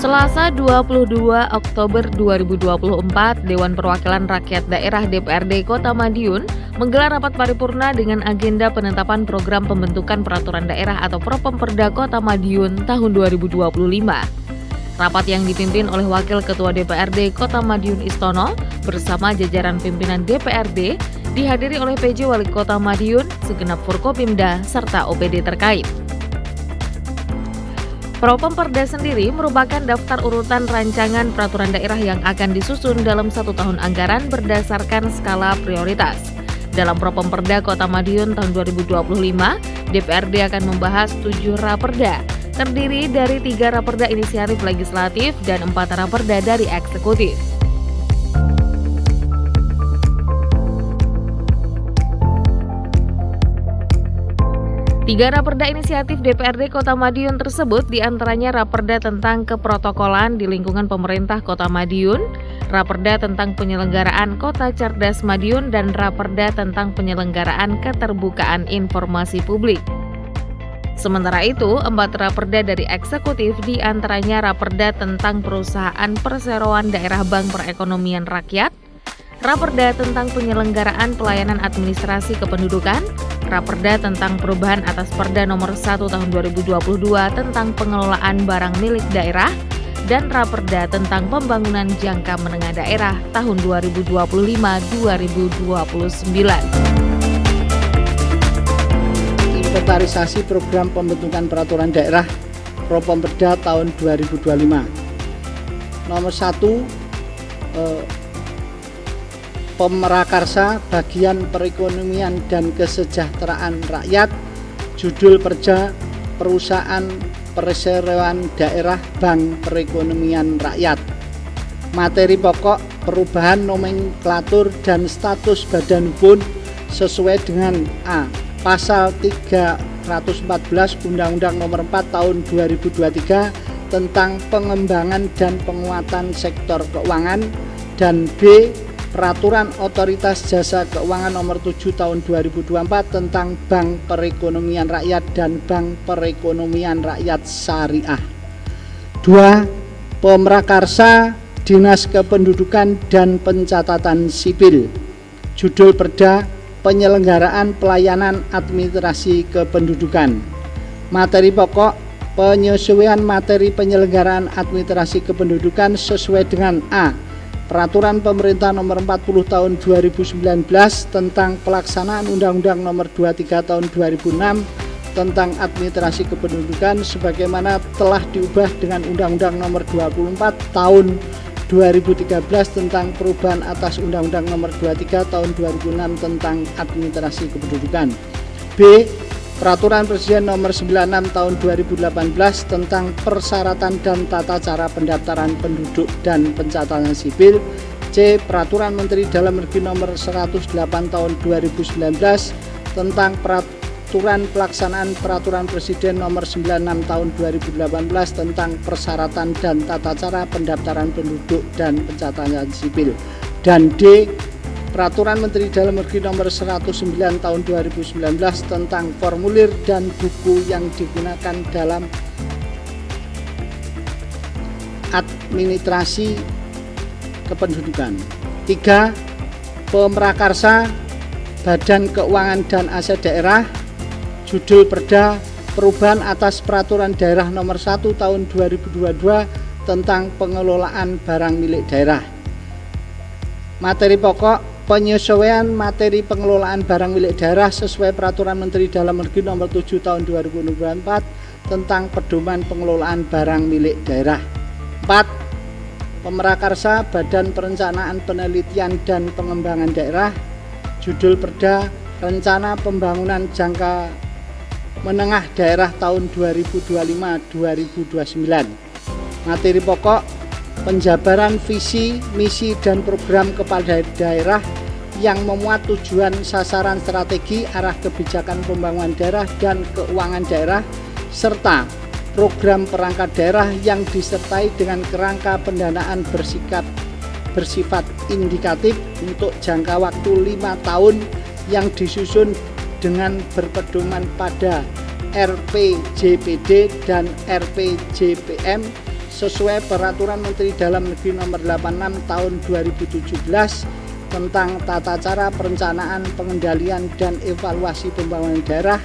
Selasa 22 Oktober 2024, Dewan Perwakilan Rakyat Daerah DPRD Kota Madiun menggelar rapat paripurna dengan agenda penetapan program pembentukan peraturan daerah atau Propemperda Kota Madiun tahun 2025. Rapat yang dipimpin oleh Wakil Ketua DPRD Kota Madiun Istono bersama jajaran pimpinan DPRD dihadiri oleh PJ Wali Kota Madiun, segenap Forkopimda, serta OPD terkait. Propemperda sendiri merupakan daftar urutan rancangan peraturan daerah yang akan disusun dalam 1 tahun anggaran berdasarkan skala prioritas. Dalam Propemperda Kota Madiun tahun 2025, DPRD akan membahas 7 raperda, terdiri dari 3 raperda inisiatif legislatif dan 4 raperda dari eksekutif. Tiga raperda inisiatif DPRD Kota Madiun tersebut diantaranya raperda tentang keprotokolan di lingkungan pemerintah Kota Madiun, raperda tentang penyelenggaraan Kota Cerdas Madiun, dan raperda tentang penyelenggaraan keterbukaan informasi publik. Sementara itu, 4 raperda dari eksekutif diantaranya raperda tentang perusahaan perseroan daerah Bank Perekonomian Rakyat, raperda tentang penyelenggaraan pelayanan administrasi kependudukan, raperda tentang perubahan atas Perda Nomor 1 Tahun 2022 tentang pengelolaan barang milik daerah, dan raperda tentang pembangunan jangka menengah daerah tahun 2025-2029. Inventarisasi program pembentukan peraturan daerah Propemperda tahun 2025. Nomor 1, Pemrakarsa Bagian Perekonomian dan Kesejahteraan Rakyat, judul Perda Perusahaan Perseroan Daerah Bank Perekonomian Rakyat. Materi pokok perubahan nomenklatur dan status badan hukum sesuai dengan A. Pasal 314 Undang-Undang Nomor 4 Tahun 2023 tentang pengembangan dan penguatan sektor keuangan, dan B. Peraturan Otoritas Jasa Keuangan Nomor 7 Tahun 2024 tentang Bank Perekonomian Rakyat dan Bank Perekonomian Rakyat Syariah. 2. Pemrakarsa Dinas Kependudukan dan Pencatatan Sipil, judul Perda Penyelenggaraan Pelayanan Administrasi Kependudukan. Materi pokok penyesuaian materi penyelenggaraan administrasi kependudukan sesuai dengan A. Peraturan Pemerintah Nomor 40 Tahun 2019 tentang pelaksanaan Undang-Undang Nomor 23 Tahun 2006 tentang administrasi kependudukan sebagaimana telah diubah dengan Undang-Undang Nomor 24 Tahun 2013 tentang perubahan atas Undang-Undang Nomor 23 Tahun 2006 tentang administrasi kependudukan. B. Peraturan Presiden Nomor 96 Tahun 2018 tentang persyaratan dan tata cara pendaftaran penduduk dan pencatatan sipil. C. Peraturan Menteri Dalam Negeri Nomor 108 Tahun 2019 tentang peraturan pelaksanaan Peraturan Presiden Nomor 96 Tahun 2018 tentang persyaratan dan tata cara pendaftaran penduduk dan pencatatan sipil. Dan D. Peraturan Menteri Dalam Negeri Nomor 109 Tahun 2019 tentang formulir dan buku yang digunakan dalam administrasi kependudukan. 3. Pemrakarsa Badan Keuangan dan Aset Daerah, judul Perda Perubahan atas Peraturan Daerah Nomor 1 Tahun 2022 tentang pengelolaan barang milik daerah. Materi pokok penyesuaian materi pengelolaan barang milik daerah sesuai Peraturan Menteri Dalam Negeri Nomor 7 Tahun 2024 tentang pedoman pengelolaan barang milik daerah. 4. Pemrakarsa Badan Perencanaan Penelitian dan Pengembangan Daerah, judul Perda Rencana Pembangunan Jangka Menengah Daerah tahun 2025-2029. Materi pokok penjabaran visi, misi, dan program kepada daerah yang memuat tujuan, sasaran, strategi, arah kebijakan pembangunan daerah dan keuangan daerah, serta program perangkat daerah yang disertai dengan kerangka pendanaan bersifat indikatif untuk jangka waktu 5 tahun yang disusun dengan berpedoman pada RPJPD dan RPJPM sesuai Peraturan Menteri Dalam Negeri Nomor 86 Tahun 2017 tentang tata cara perencanaan, pengendalian, dan evaluasi pembangunan daerah,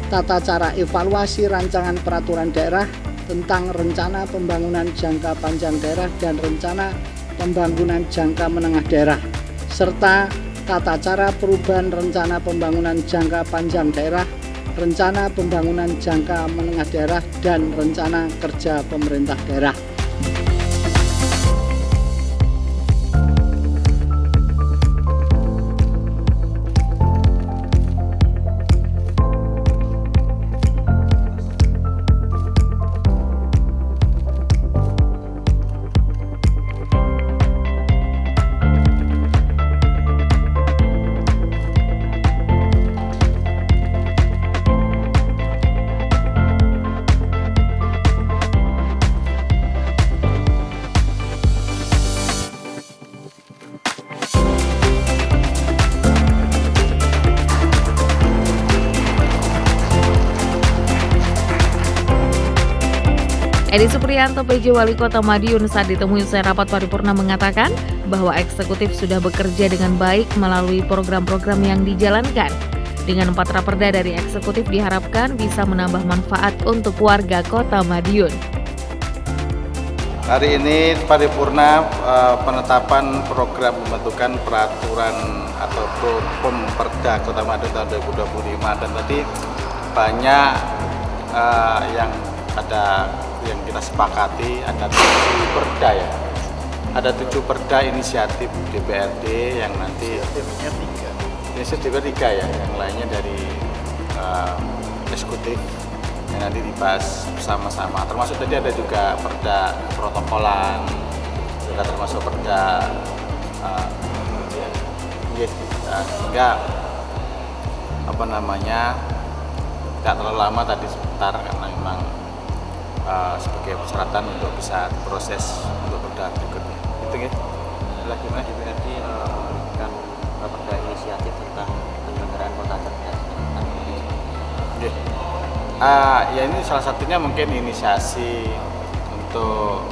tata cara evaluasi rancangan peraturan daerah tentang rencana pembangunan jangka panjang daerah dan rencana pembangunan jangka menengah daerah, serta tata cara perubahan rencana pembangunan jangka panjang daerah, rencana pembangunan jangka menengah daerah, dan rencana kerja pemerintah daerah. Edi Supriyanto, PJ Wali Kota Madiun, saat ditemui usai rapat paripurna mengatakan bahwa eksekutif sudah bekerja dengan baik melalui program-program yang dijalankan. Dengan 4 raperda dari eksekutif diharapkan bisa menambah manfaat untuk warga Kota Madiun. Hari ini paripurna penetapan program pembentukan peraturan atau Perda Kota Madiun tahun 2025, dan tadi banyak yang kita sepakati. Ada 7 perda ya, ada 7 perda inisiatif DPRD yang nanti inisiatifnya 3 ya, yang lainnya dari eksekutif yang nanti dibahas bersama-sama, termasuk tadi ada juga perda protokolan, juga termasuk perda sehingga tidak terlalu lama tadi sebentar, karena memang sebagai persyaratan untuk bisa proses untuk perda berikutnya. Itu ya. Lagi Mas, DPRD memberikan perda inisiatif tentang penyelenggaraan kota cerdas. Ya ini salah satunya mungkin inisiasi untuk,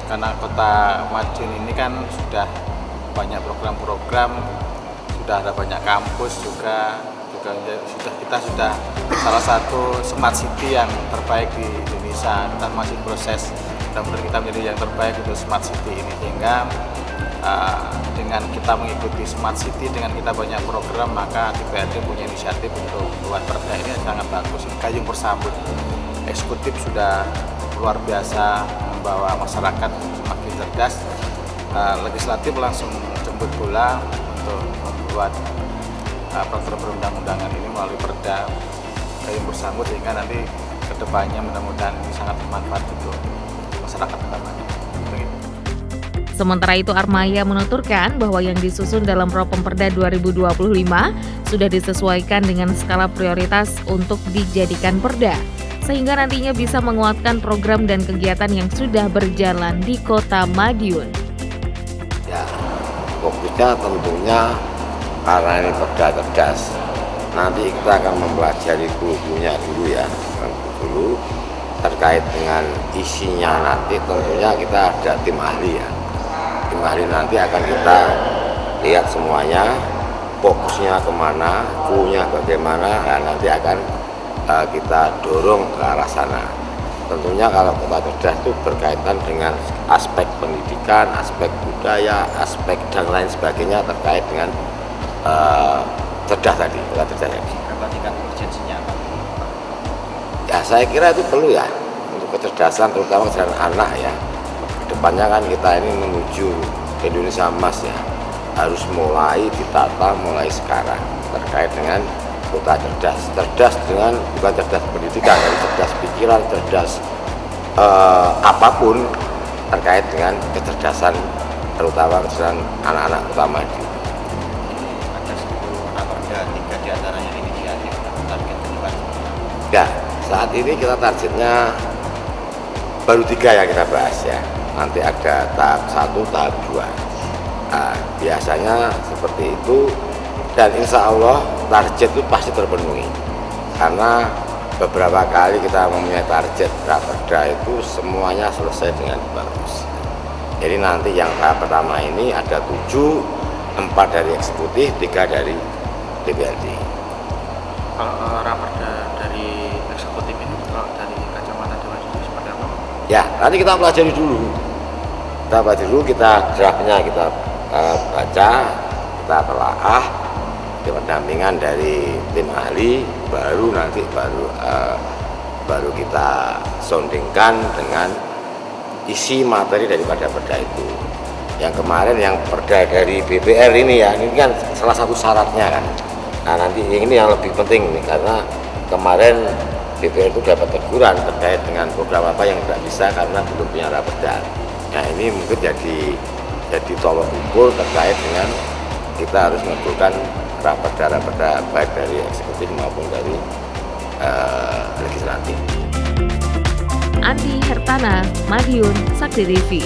karena Kota Madiun ini kan sudah banyak program-program, sudah ada banyak kampus juga kita sudah salah satu smart city yang terbaik di Indonesia. Kita masih proses dan kita menjadi yang terbaik untuk smart city ini, sehingga dengan kita mengikuti smart city, dengan kita banyak program, maka DPRD punya inisiatif untuk buat perda ini sangat bagus, gayung bersambut. Eksekutif sudah luar biasa membawa masyarakat semakin cerdas, legislatif langsung jemput bola untuk membuat peraturan perundang-undangan ini melalui perda gayung bersambut, sehingga nanti kedepannya mudah-mudahan ini sangat bermanfaat untuk masyarakat utamanya. Sementara itu, Armaya menuturkan bahwa yang disusun dalam Propemperda 2025 sudah disesuaikan dengan skala prioritas untuk dijadikan perda, sehingga nantinya bisa menguatkan program dan kegiatan yang sudah berjalan di Kota Madiun. Ya, fokusnya tentunya karena ini perda cerdas, nanti kita akan mempelajari hulunya dulu ya, dulu terkait dengan isinya. Nanti tentunya kita ada tim ahli ya, tim ahli nanti akan kita lihat semuanya, fokusnya kemana, kunya bagaimana, dan nanti akan kita dorong ke arah sana. Tentunya kalau kota cerdas itu berkaitan dengan aspek pendidikan, aspek budaya, aspek dan lain sebagainya terkait dengan cerdas tadi, kota cerdas tadi. Berapa tingkat urgensinya Pak? Ya saya kira itu perlu ya, untuk kecerdasan, terutama kecerdasan anak ya. Kedepannya kan kita ini menuju Indonesia emas ya, harus mulai ditata mulai sekarang terkait dengan kota cerdas. Cerdas dengan bukan cerdas pendidikan, tapi cerdas pikiran, cerdas apapun terkait dengan kecerdasan, terutama kecerdasan anak-anak Kota Madiun. Ada 10 raperda, 3 diantaranya inisiatif, target ke depan. Ya, saat ini kita targetnya baru 3 yang kita bahas ya. Nanti ada tahap 1, tahap 2. Nah, biasanya seperti itu, dan insya Allah target itu pasti terpenuhi, karena beberapa kali kita mempunyai target raperda itu semuanya selesai dengan bagus. Jadi nanti yang tahap pertama ini ada 7, 4 dari eksekutif, 3 dari DPRD. Kalau raperda dari eksekutif ini, kalau dari kacamata Dewan itu seperti apa? Ya, nanti kita pelajari dulu. Kita draftnya kita baca, kita telaah, pendampingan dari tim ahli, baru kita soundingkan dengan isi materi daripada perda itu. Yang kemarin yang perda dari BPR ini ya, ini kan salah satu syaratnya kan. Nah nanti ini yang lebih penting nih, karena kemarin BPR itu dapat teguran terkait dengan program apa yang tidak bisa karena belum punya raperda. Nah ini mungkin jadi tolok ukur terkait dengan kita harus mengumpulkan raperda baik dari eksekutif maupun dari legislatif. Andi Hertana, Madiun, Saksi TV.